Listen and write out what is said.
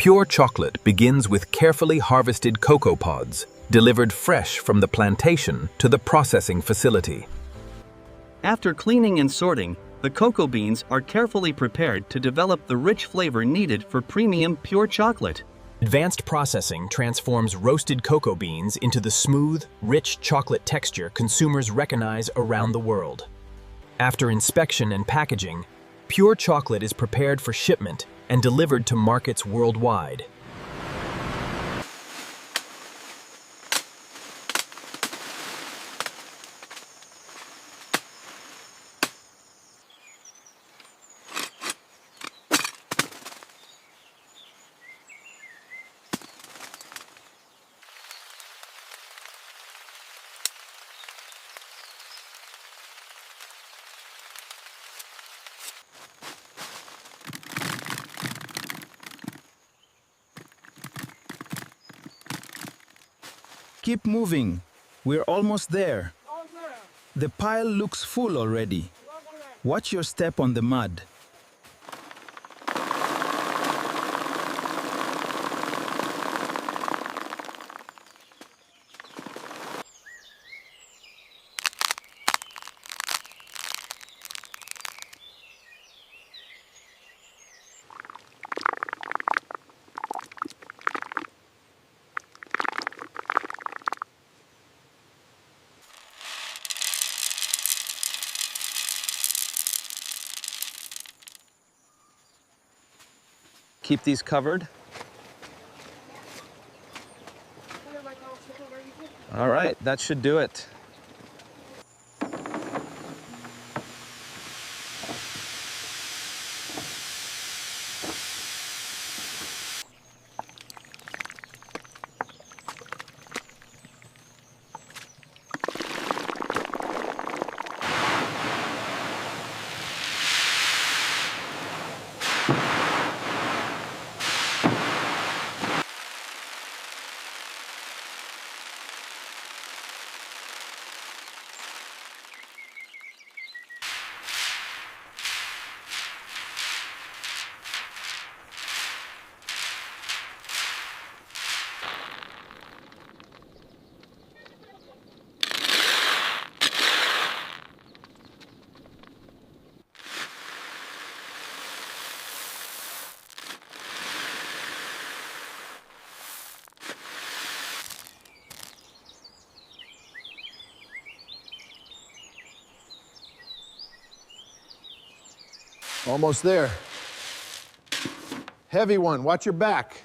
Pure chocolate begins with carefully harvested cocoa pods, delivered fresh from the plantation to the processing facility. After cleaning and sorting, the cocoa beans are carefully prepared to develop the rich flavor needed for premium pure chocolate. Advanced processing transforms roasted cocoa beans into the smooth, rich chocolate texture consumers recognize around the world. After inspection and packaging, pure chocolate is prepared for shipment and delivered to markets worldwide. Keep moving. We're almost there. The pile looks full already. Watch your step on the mud. Keep these covered. All right, that should do it. Almost there. Heavy one, watch your back.